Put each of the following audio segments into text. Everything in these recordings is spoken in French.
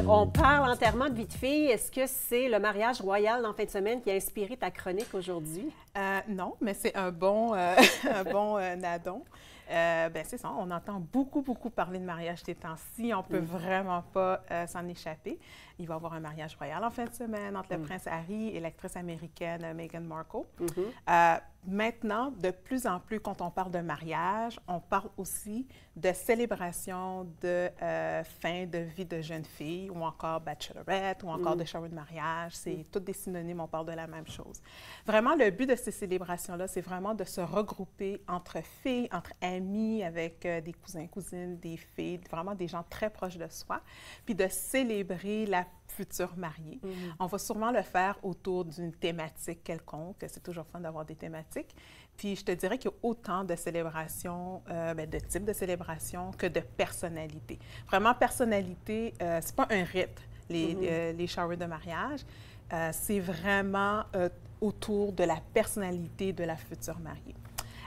On parle enterrement de vie de fille. Est-ce que c'est le mariage royal en fin de semaine qui a inspiré ta chronique aujourd'hui? Non, mais c'est un bon, addon. C'est ça, on entend beaucoup parler de mariage ces temps-ci. On ne peut vraiment pas s'en échapper. Il va y avoir un mariage royal en fin de semaine entre le prince Harry et l'actrice américaine Meghan Markle. Maintenant, de plus en plus, quand on parle de mariage, on parle aussi de célébration de fin de vie de jeune fille ou encore bachelorette ou encore de shower de mariage. C'est tous des synonymes, on parle de la même chose. Vraiment, le but de ces célébrations-là, c'est vraiment de se regrouper entre filles, entre amis, avec des cousins, cousines, des filles, vraiment des gens très proches de soi, puis de célébrer la future mariée. On va sûrement le faire autour d'une thématique quelconque. C'est toujours fun d'avoir des thématiques. Puis je te dirais qu'il y a autant de célébrations, de types de célébrations que de personnalités. Vraiment, personnalité, c'est pas un rite, les showers de mariage. C'est vraiment autour de la personnalité de la future mariée.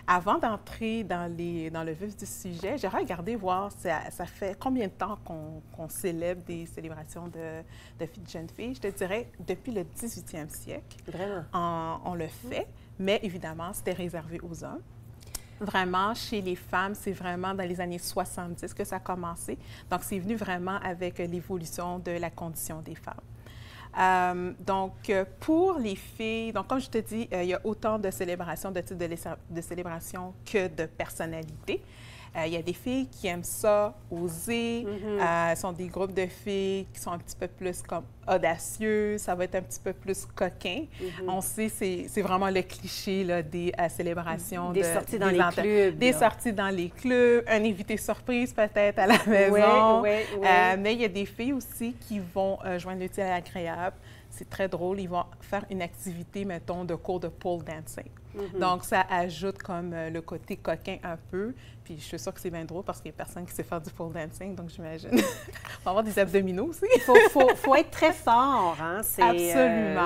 Avant d'entrer dans le vif du sujet, j'ai regardé voir ça fait combien de temps qu'on célèbre des célébrations de filles de jeunes filles. Je te dirais depuis le 18e siècle. Vraiment? On le fait, mais évidemment, c'était réservé aux hommes. Vraiment, chez les femmes, c'est vraiment dans les années 70 que ça a commencé. Donc, c'est venu vraiment avec l'évolution de la condition des femmes. Pour les filles, donc comme je te dis, il y a autant de célébrations, de types de célébrations que de personnalités. Il y a des filles qui aiment ça, oser. Sont des groupes de filles qui sont un petit peu plus comme audacieux. Ça va être un petit peu plus coquin. On sait, c'est vraiment le cliché là, des célébrations. Des sorties dans les clubs. Des sorties dans les clubs, un invité surprise peut-être à la maison. Oui. Mais il y a des filles aussi qui vont joindre l'utile à l'agréable. C'est très drôle. Ils vont faire une activité, mettons, de cours de pole dancing. Donc, ça ajoute comme le côté coquin un peu. Puis, je suis sûre que c'est bien drôle parce qu'il n'y a personne qui sait faire du pole dancing. Donc, j'imagine. On va avoir des abdominaux aussi. Il faut être très fort. Hein? Absolument.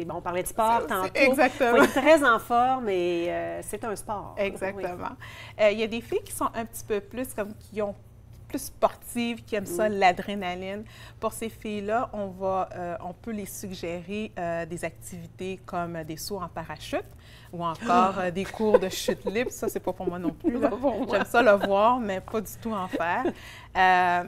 Bon, on parlait de sport tantôt. Exactement. Il faut être très en forme et c'est un sport. Exactement. Il y a des filles qui sont un petit peu plus comme qui ont plus sportives, qui aiment ça, l'adrénaline. Pour ces filles-là, on peut les suggérer des activités comme des sauts en parachute ou encore des cours de chute libre. Ça, c'est pas pour moi non plus. J'aime ça le voir, mais pas du tout en faire. Ça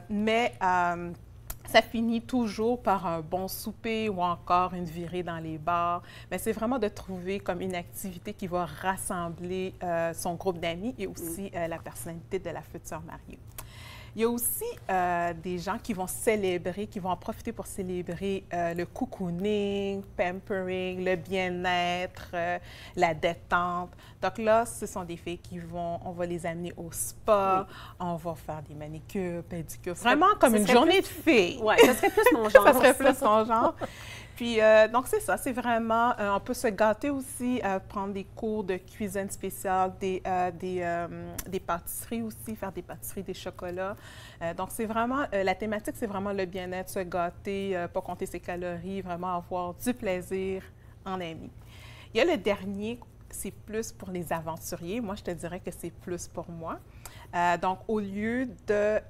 finit toujours par un bon souper ou encore une virée dans les bars. Mais c'est vraiment de trouver comme une activité qui va rassembler son groupe d'amis et aussi la personnalité de la future mariée. Il y a aussi des gens qui vont célébrer, qui vont en profiter pour célébrer le cocooning, pampering, le bien-être, la détente. Donc là, ce sont des filles on va les amener au spa, on va faire des manicures, pédicures. Vraiment comme une journée de filles. Oui, ça serait plus mon genre. Ça serait plus mon genre. Puis, donc, c'est ça, c'est vraiment, on peut se gâter aussi, prendre des cours de cuisine spéciale, des pâtisseries aussi, faire des pâtisseries, des chocolats. Donc, c'est vraiment, la thématique, c'est vraiment le bien-être, se gâter, pas compter ses calories, vraiment avoir du plaisir en amis. Il y a le dernier, c'est plus pour les aventuriers. Moi, je te dirais que c'est plus pour moi. Donc, au lieu de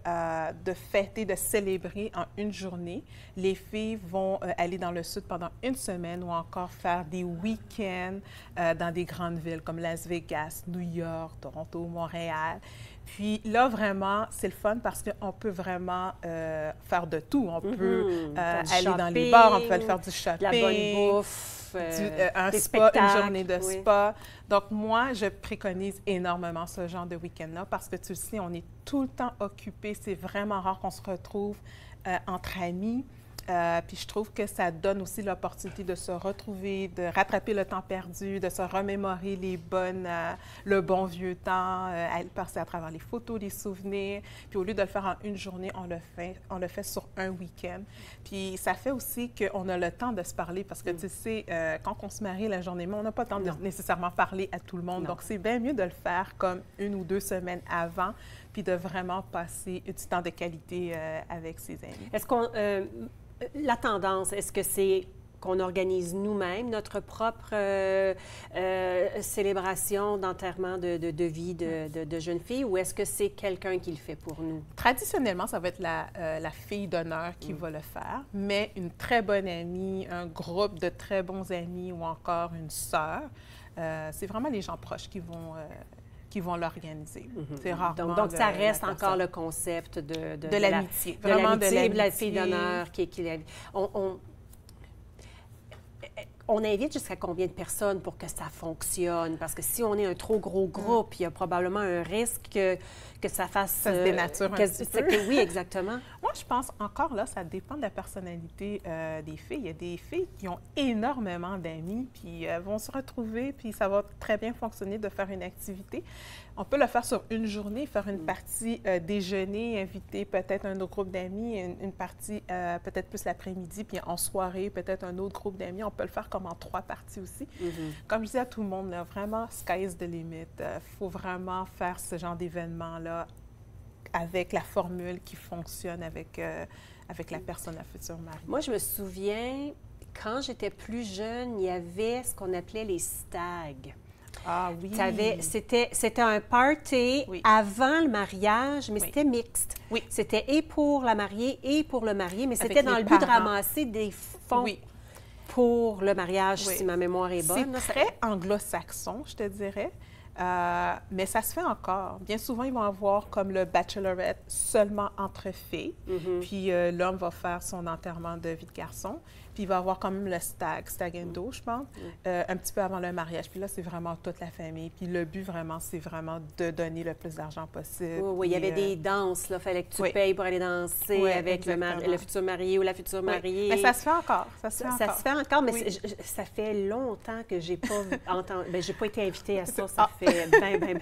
fêter, de célébrer en une journée, les filles vont aller dans le sud pendant une semaine ou encore faire des week-ends dans des grandes villes comme Las Vegas, New York, Toronto, Montréal. Puis là, vraiment, c'est le fun parce qu'on peut vraiment faire de tout. On peut aller dans les bars, on peut aller faire du shopping. La bonne bouffe. Un spa, une journée de spa. Donc, moi, je préconise énormément ce genre de week-end-là parce que, tu le sais, on est tout le temps occupé. C'est vraiment rare qu'on se retrouve entre amis. Puis je trouve que ça donne aussi l'opportunité de se retrouver, de rattraper le temps perdu, de se remémorer le bon vieux temps, passer à travers les photos, les souvenirs. Puis au lieu de le faire en une journée, on le fait sur un week-end. Puis ça fait aussi qu'on a le temps de se parler parce que tu sais, quand on se marie la journée même, on n'a pas le temps de nécessairement parler à tout le monde. Donc c'est bien mieux de le faire comme 1 ou 2 semaines avant, puis de vraiment passer du temps de qualité avec ses amis. Est-ce qu'on... la tendance, est-ce que c'est qu'on organise nous-mêmes, notre propre célébration d'enterrement de vie de jeune fille, ou est-ce que c'est quelqu'un qui le fait pour nous? Traditionnellement, ça va être la fille d'honneur qui va le faire, mais une très bonne amie, un groupe de très bons amis ou encore une sœur, c'est vraiment les gens proches qui vont l'organiser. C'est rarement donc ça reste encore le concept de l'amitié. Vraiment de l'amitié. De la fille d'honneur on invite jusqu'à combien de personnes pour que ça fonctionne? Parce que si on est un trop gros groupe, il y a probablement un risque que ça fasse... Ça se dénature un petit peu. Oui, exactement. Moi, je pense encore là, ça dépend de la personnalité des filles. Il y a des filles qui ont énormément d'amis, puis vont se retrouver, puis ça va très bien fonctionner de faire une activité. On peut le faire sur une journée, faire une partie déjeuner, inviter peut-être un autre groupe d'amis, une partie peut-être plus l'après-midi, puis en soirée, peut-être un autre groupe d'amis. On peut le faire comme en 3 parties aussi. Comme je dis à tout le monde, là, vraiment, sky is the limit. Il faut vraiment faire ce genre d'événement-là avec la formule qui fonctionne avec la personne, la future mariée. Moi, je me souviens, quand j'étais plus jeune, il y avait ce qu'on appelait les stags. Ah oui! C'était un party avant le mariage, mais c'était mixte. Oui. C'était et pour la mariée et pour le marié, mais c'était dans le but de ramasser des fonds pour le mariage, si ma mémoire est bonne. C'est très anglo-saxon, je te dirais. Mais ça se fait encore. Bien souvent, ils vont avoir comme le bachelorette seulement entre filles. Puis l'homme va faire son enterrement de vie de garçon. Puis il va avoir quand même le stag and do, je pense, un petit peu avant le mariage. Puis là, c'est vraiment toute la famille. Puis le but, vraiment, c'est vraiment de donner le plus d'argent possible. Oui, il y avait des danses, là. Il fallait que tu payes pour aller danser avec le futur marié ou la future mariée. Mais ça se fait encore. Ça se fait encore, mais ça fait longtemps que j'ai pas entendu. Bien, j'ai pas été invitée à ça. Ça fait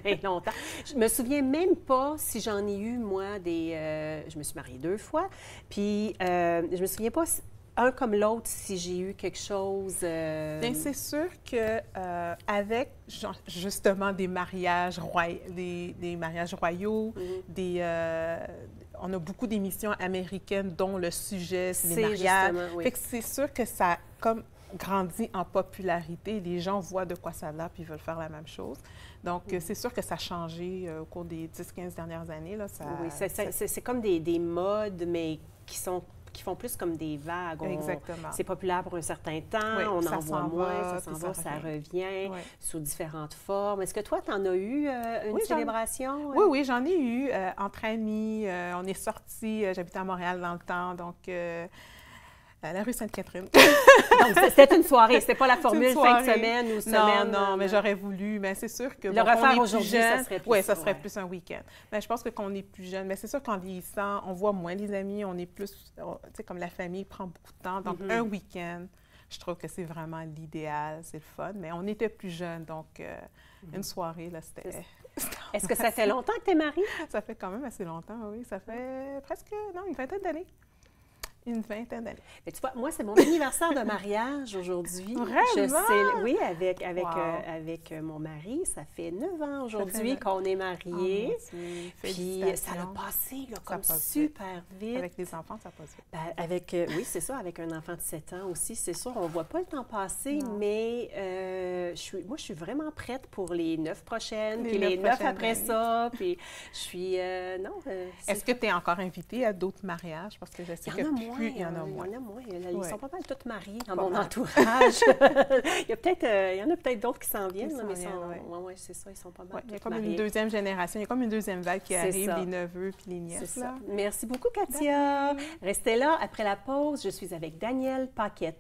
bien longtemps. Je me souviens même pas si j'en ai eu, moi, je me suis mariée 2 fois. Puis je me souviens pas un comme l'autre, si j'ai eu quelque chose... Bien, c'est sûr que avec justement des mariages royaux, on a beaucoup d'émissions américaines dont le sujet, c'est les mariages. Fait que c'est sûr que ça comme grandit en popularité. Les gens voient de quoi ça a l'air puis veulent faire la même chose. Donc, c'est sûr que ça a changé au cours des 10-15 dernières années. Là, c'est comme des modes, mais qui font plus comme des vagues. Exactement. C'est populaire pour un certain temps, on en voit moins, ça s'en va, ça revient sous différentes formes. Est-ce que toi, tu en as eu une célébration? Oui, j'en ai eu. Entre amis, on est sortis, j'habitais à Montréal dans le temps, donc à la rue Sainte-Catherine. Donc, c'était une soirée, c'était pas la formule fin de semaine ou semaine. Non, mais j'aurais voulu. Mais c'est sûr que le refaire aujourd'hui, ça serait plus... Oui, ça serait plus un week-end. Mais je pense que quand on est plus jeune, mais c'est sûr qu'en vieillissant, on voit moins les amis, on est plus... Tu sais, comme la famille prend beaucoup de temps. Donc, un week-end, je trouve que c'est vraiment l'idéal, c'est le fun. Mais on était plus jeunes, donc une soirée, là, c'était... Est-ce que ça fait longtemps que tu es mariée? Ça fait quand même assez longtemps, oui. Ça fait presque, une vingtaine d'années. Une vingtaine d'années. Mais tu vois, moi, c'est mon anniversaire de mariage aujourd'hui. Vraiment? Oui, avec mon mari. Ça fait 9 ans aujourd'hui qu'on est mariés. Puis ça a passé là, comme super vite. Avec les enfants, ça passe vite. Oui, c'est ça, avec un enfant de 7 ans aussi. C'est sûr, on ne voit pas le temps passer, mais moi, je suis vraiment prête pour les 9 prochaines, puis les 9 après ça. Puis je suis... Est-ce que tu es encore invitée à d'autres mariages? Parce que je sais que il y en a moins. Ils sont pas mal tous mariés dans mon entourage. Il y en a peut-être d'autres qui s'en viennent, mais c'est ça, ils sont pas mal tous il y a comme mariés. une deuxième génération, il y a comme une deuxième vague qui arrive, les neveux puis les nièces. Merci beaucoup, Katia. Restez là. Après la pause, je suis avec Danielle Paquette.